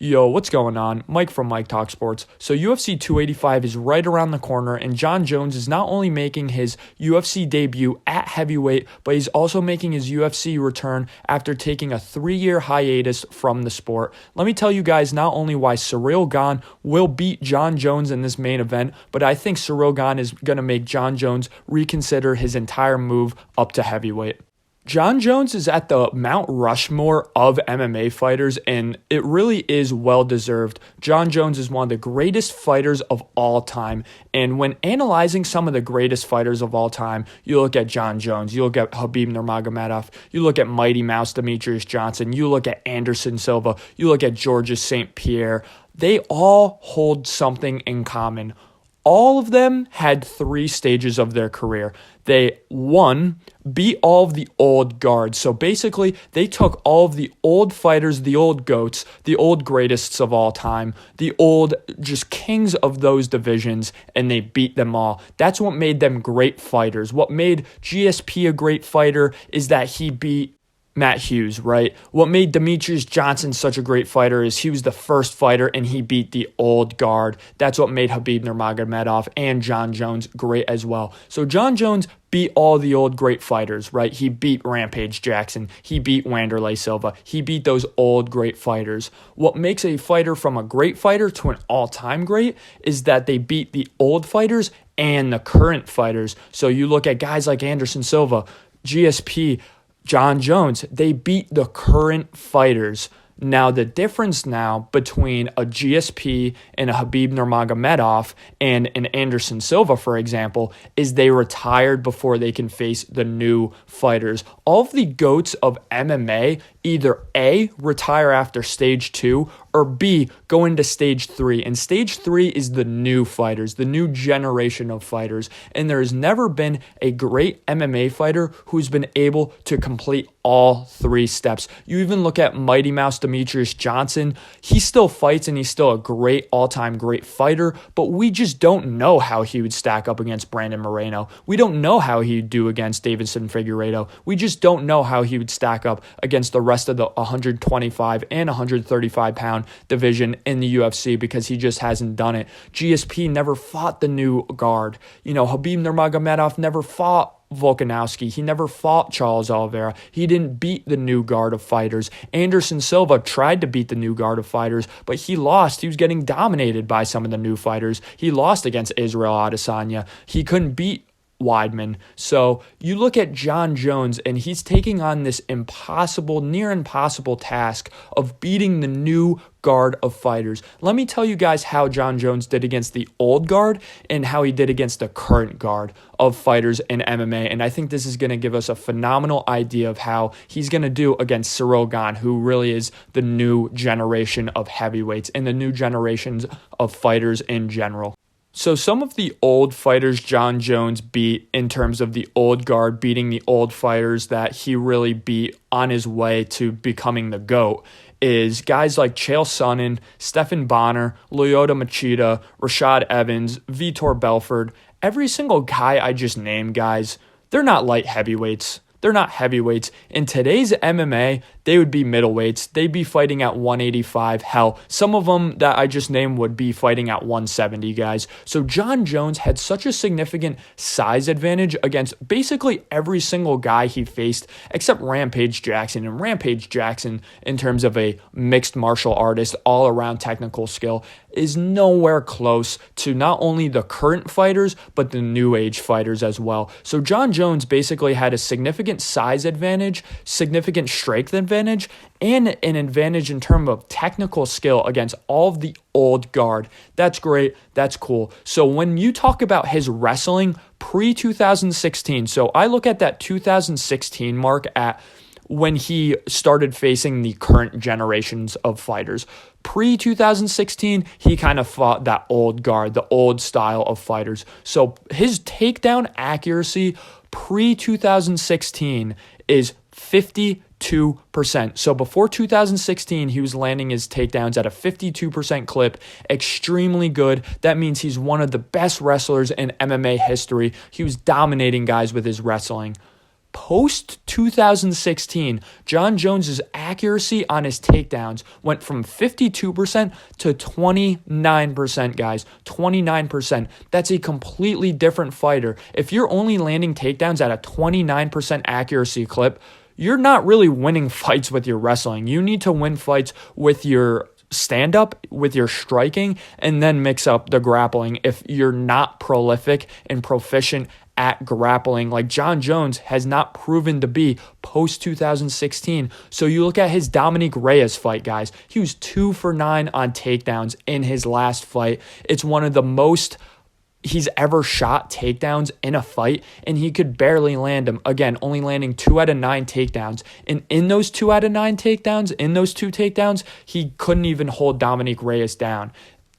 Yo, what's going on? Mike from Mike Talk Sports. So UFC 285 is right around the corner, and Jon Jones is not only making his UFC debut at heavyweight, but he's also making his UFC return after taking a 3-year hiatus from the sport. Let me tell you guys not only why Ciryl Gane will beat Jon Jones in this main event, but I think Ciryl Gane is going to make Jon Jones reconsider his entire move up to heavyweight. Jon Jones is at the Mount Rushmore of MMA fighters, and it really is well-deserved. Jon Jones is one of the greatest fighters of all time, and when analyzing some of the greatest fighters of all time, you look at Jon Jones, you look at Khabib Nurmagomedov, you look at Mighty Mouse Demetrius Johnson, you look at Anderson Silva, you look at Georges St. Pierre. They all hold something in common. All of them had 3 stages of their career. They, 1, beat all of the old guards. So basically, they took all of the old fighters, the old GOATs, the old greatest of all time, the old just kings of those divisions, and they beat them all. That's what made them great fighters. What made GSP a great fighter is that he beat Matt Hughes, right? What made Demetrius Johnson such a great fighter is he was the first fighter and he beat the old guard. That's what made Khabib Nurmagomedov and Jon Jones great as well. So Jon Jones beat all the old great fighters, right? He beat Rampage Jackson. He beat Wanderlei Silva. He beat those old great fighters. What makes a fighter from a great fighter to an all-time great is that they beat the old fighters and the current fighters. So you look at guys like Anderson Silva, GSP, Jon Jones, they beat the current fighters. Now, the difference now between a GSP and a Khabib Nurmagomedov and an Anderson Silva, for example, is they retired before they can face the new fighters. All of the GOATs of MMA either A, retire after stage 2, or B, go into stage 3. And stage 3 is the new fighters, the new generation of fighters. And there has never been a great MMA fighter who's been able to complete all 3 steps. You even look at Mighty Mouse Demetrius Johnson. He still fights and he's still a great all-time great fighter, but we just don't know how he would stack up against Brandon Moreno. We don't know how he'd do against Davidson Figueiredo. We just don't know how he would stack up against the rest of the 125 and 135 pound division in the UFC because he just hasn't done it. GSP never fought the new guard. Khabib Nurmagomedov never fought Volkanovski. He never fought Charles Oliveira. He didn't beat the new guard of fighters. Anderson Silva tried to beat the new guard of fighters, but he lost. He was getting dominated by some of the new fighters. He lost against Israel Adesanya. He couldn't beat Weidman. So you look at Jon Jones and he's taking on this near impossible task of beating the new guard of fighters. Let me tell you guys how Jon Jones did against the old guard and how he did against the current guard of fighters in MMA. And I think this is going to give us a phenomenal idea of how he's going to do against Ciryl Gane, who really is the new generation of heavyweights and the new generations of fighters in general. So some of the old fighters Jon Jones beat in terms of the old guard beating the old fighters that he really beat on his way to becoming the GOAT is guys like Chael Sonnen, Stephan Bonner, Lyoto Machida, Rashad Evans, Vitor Belfort. Every single guy I just named, guys, they're not light heavyweights. They're not heavyweights. In today's MMA, they would be middleweights. They'd be fighting at 185. Hell, some of them that I just named would be fighting at 170, guys. So Jon Jones had such a significant size advantage against basically every single guy he faced except Rampage Jackson. And Rampage Jackson, in terms of a mixed martial artist, all-around technical skill, is nowhere close to not only the current fighters, but the new age fighters as well. So Jon Jones basically had a significant size advantage, significant strength advantage, and an advantage in terms of technical skill against all of the old guard. That's great. That's cool. So when you talk about his wrestling pre-2016, so I look at that 2016 mark at when he started facing the current generations of fighters. Pre-2016, he kind of fought that old guard, the old style of fighters. So his takedown accuracy pre-2016 is 52%. So before 2016, he was landing his takedowns at a 52% clip. Extremely good. That means he's one of the best wrestlers in MMA history. He was dominating guys with his wrestling. Post 2016, Jon Jones's accuracy on his takedowns went from 52% to 29%, guys. 29%. That's a completely different fighter. If you're only landing takedowns at a 29% accuracy clip, you're not really winning fights with your wrestling. You need to win fights with your stand-up, with your striking, and then mix up the grappling if you're not prolific and proficient at grappling like Jon Jones has not proven to be post 2016. So you look at his Dominick Reyes fight, guys. He was 2 for 9 on takedowns in his last fight. It's one of the most he's ever shot takedowns in a fight, and he could barely land them. Again, only landing 2 out of 9 takedowns. And in those 2 out of 9 takedowns, in those 2 takedowns, he couldn't even hold Dominick Reyes down.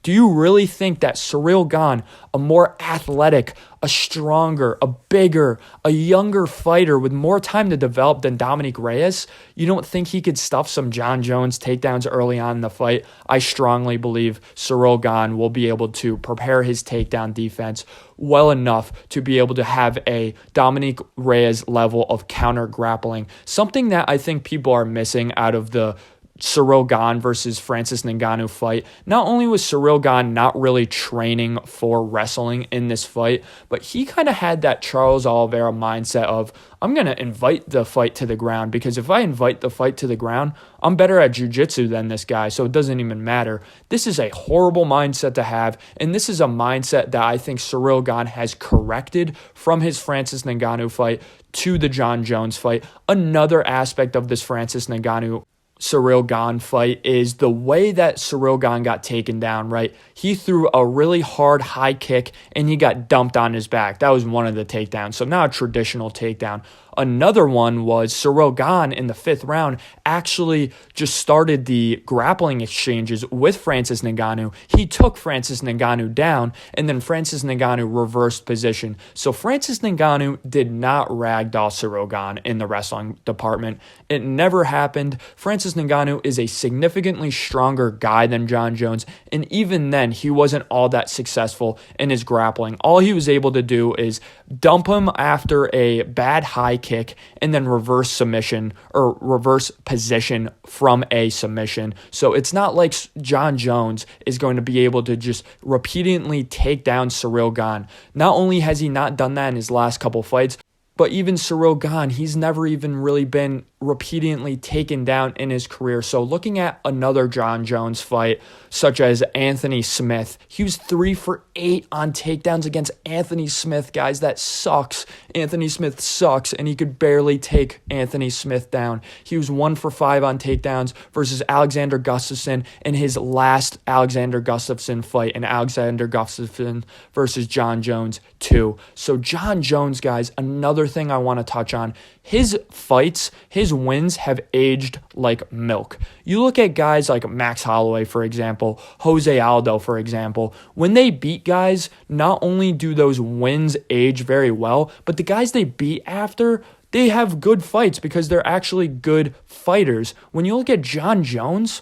Do you really think that Ciryl Gane, a more athletic, a stronger, a bigger, a younger fighter with more time to develop than Dominick Reyes, you don't think he could stuff some Jon Jones takedowns early on in the fight? I strongly believe Ciryl Gane will be able to prepare his takedown defense well enough to be able to have a Dominick Reyes level of counter grappling, something that I think people are missing out of the Ciryl Gane versus Francis Ngannou fight. Not only was Ciryl Gane not really training for wrestling in this fight, but he kind of had that Charles Oliveira mindset of, I'm going to invite the fight to the ground, because if I invite the fight to the ground, I'm better at jiu-jitsu than this guy, so it doesn't even matter. This is a horrible mindset to have, and this is a mindset that I think Ciryl Gane has corrected from his Francis Ngannou fight to the Jon Jones fight. Another aspect of this Francis Ngannou Ciryl Gane fight is the way that Ciryl Gane got taken down, right? He threw a really hard high kick and he got dumped on his back. That was one of the takedowns. So not a traditional takedown. Another one was Ciryl Gane in the 5th round actually just started the grappling exchanges with Francis Ngannou. He took Francis Ngannou down, and then Francis Ngannou reversed position. So Francis Ngannou did not ragdoll Ciryl Gane in the wrestling department. It never happened. Francis Ngannou is a significantly stronger guy than Jon Jones, and even then, he wasn't all that successful in his grappling. All he was able to do is dump him after a bad high kick and then reverse submission or reverse position from a submission. So it's not like Jon Jones is going to be able to just repeatedly take down Ciryl Gane. Not only has he not done that in his last couple fights, but even Ciryl Gane, he's never even really been repeatedly taken down in his career. So looking at another Jon Jones fight, such as Anthony Smith, he was 3 for 8 on takedowns against Anthony Smith. Guys, that sucks. Anthony Smith sucks, and he could barely take Anthony Smith down. He was 1 for 5 on takedowns versus Alexander Gustafsson in his last Alexander Gustafsson fight, and Alexander Gustafsson versus Jon Jones 2. So Jon Jones, guys, another thing I want to touch on, his fights, his wins have aged like milk. You look at guys like Max Holloway, for example, Jose Aldo, for example. When they beat guys, not only do those wins age very well, but the guys they beat after, they have good fights because they're actually good fighters. When you look at Jon Jones,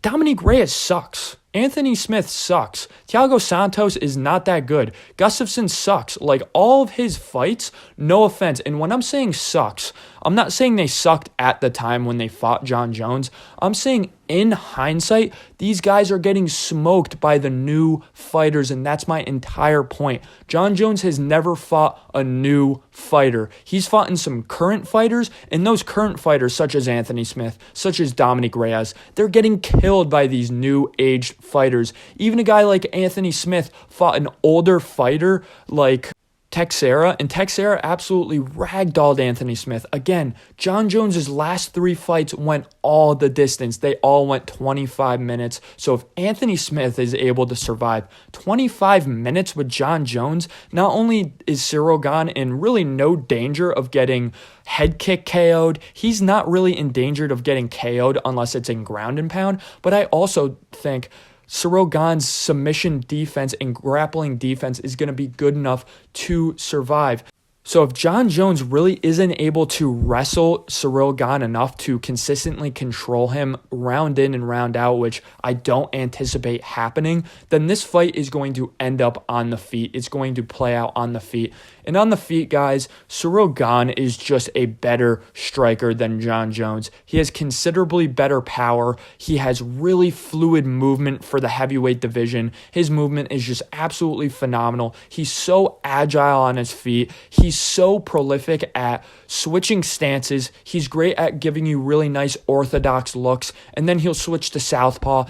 Dominick Reyes sucks. Anthony Smith sucks. Thiago Santos is not that good. Gustafsson sucks. Like, all of his fights, no offense. And when I'm saying sucks, I'm not saying they sucked at the time when they fought Jon Jones. I'm saying in hindsight, these guys are getting smoked by the new fighters, and that's my entire point. Jon Jones has never fought a new fighter. He's fought in some current fighters, and those current fighters, such as Anthony Smith, such as Dominick Reyes, they're getting killed by these new aged fighters. Even a guy like Anthony Smith fought an older fighter like Teixeira, and Teixeira absolutely ragdolled Anthony Smith. Again, Jon Jones's last 3 fights went all the distance. They all went 25 minutes. So if Anthony Smith is able to survive 25 minutes with Jon Jones, not only is Ciryl Gane in really no danger of getting head kick KO'd, he's not really endangered of getting KO'd unless it's in ground and pound, but I also think Ciryl Gane's submission defense and grappling defense is going to be good enough to survive. So if Jon Jones really isn't able to wrestle Ciryl Gane enough to consistently control him round in and round out, which I don't anticipate happening, then this fight is going to end up on the feet. It's going to play out on the feet. And on the feet, guys, Ciryl Gane is just a better striker than Jon Jones. He has considerably better power. He has really fluid movement for the heavyweight division. His movement is just absolutely phenomenal. He's so agile on his feet. He's so prolific at switching stances. He's great at giving you really nice orthodox looks, and then he'll switch to southpaw.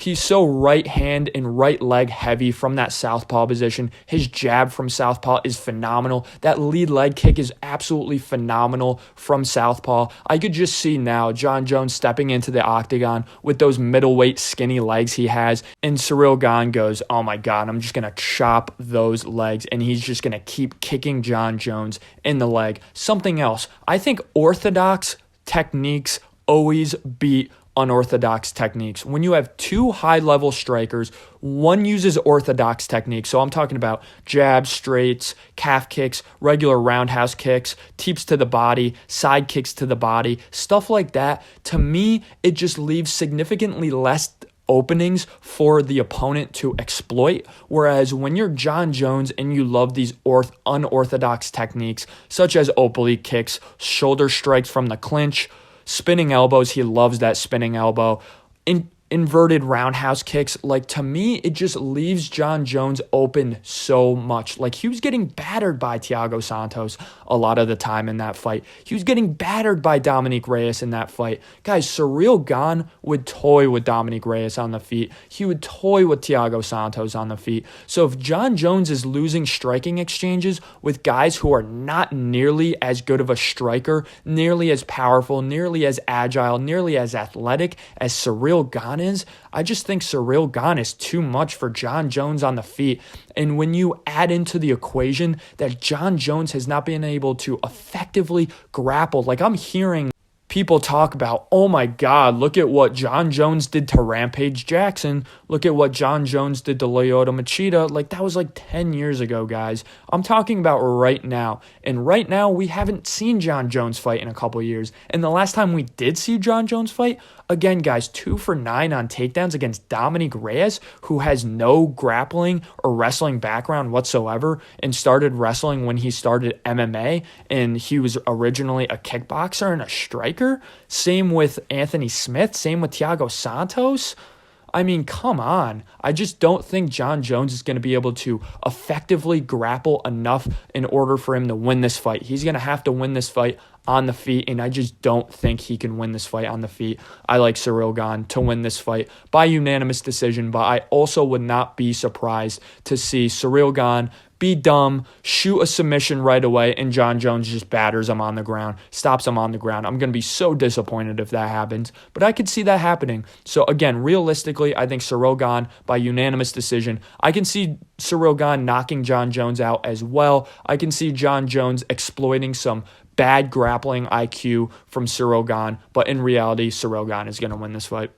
He's so right hand and right leg heavy from that southpaw position. His jab from southpaw is phenomenal. That lead leg kick is absolutely phenomenal from southpaw. I could just see now Jon Jones stepping into the octagon with those middleweight skinny legs he has, and Ciryl Gane goes, oh my God, I'm just going to chop those legs, and he's just going to keep kicking Jon Jones in the leg. Something else, I think orthodox techniques always beat unorthodox techniques. When you have two high-level strikers, one uses orthodox techniques. So I'm talking about jabs, straights, calf kicks, regular roundhouse kicks, teeps to the body, side kicks to the body, stuff like that. To me, it just leaves significantly less openings for the opponent to exploit. Whereas when you're Jon Jones and you love these unorthodox techniques, such as oblique kicks, shoulder strikes from the clinch, spinning elbows, he loves that spinning elbow. Inverted roundhouse kicks, like to me, it just leaves Jon Jones open so much. Like he was getting battered by Thiago Santos a lot of the time in that fight. He was getting battered by Dominick Reyes in that fight. Guys, Ciryl Gane would toy with Dominick Reyes on the feet. He would toy with Thiago Santos on the feet. So if Jon Jones is losing striking exchanges with guys who are not nearly as good of a striker, nearly as powerful, nearly as agile, nearly as athletic as Ciryl Gane is, I just think Ciryl Gane is too much for Jon Jones on the feet. And when you add into the equation that Jon Jones has not been able to effectively grapple, like I'm hearing people talk about, oh my God, look at what Jon Jones did to Rampage Jackson. Look at what Jon Jones did to Lyoto Machida. Like that was like 10 years ago, guys. I'm talking about right now. And right now, we haven't seen Jon Jones fight in a couple of years. And the last time we did see Jon Jones fight, again, guys, 2 for 9 on takedowns against Dominick Reyes, who has no grappling or wrestling background whatsoever and started wrestling when he started MMA, and he was originally a kickboxer and a striker. Same with Anthony Smith, same with Thiago Santos. I mean, come on. I just don't think Jon Jones is going to be able to effectively grapple enough in order for him to win this fight. He's going to have to win this fight on the feet, and I just don't think he can win this fight on the feet. I like Ciryl Gane to win this fight by unanimous decision, but I also would not be surprised to see Ciryl Gane be dumb, shoot a submission right away, and Jon Jones just batters him on the ground, stops him on the ground. I'm going to be so disappointed if that happens, but I could see that happening. So again, realistically, I think Ciryl Gane by unanimous decision. I can see Ciryl Gane knocking Jon Jones out as well. I can see Jon Jones exploiting some bad grappling IQ from Ciryl Gane, but in reality, Ciryl Gane is going to win this fight.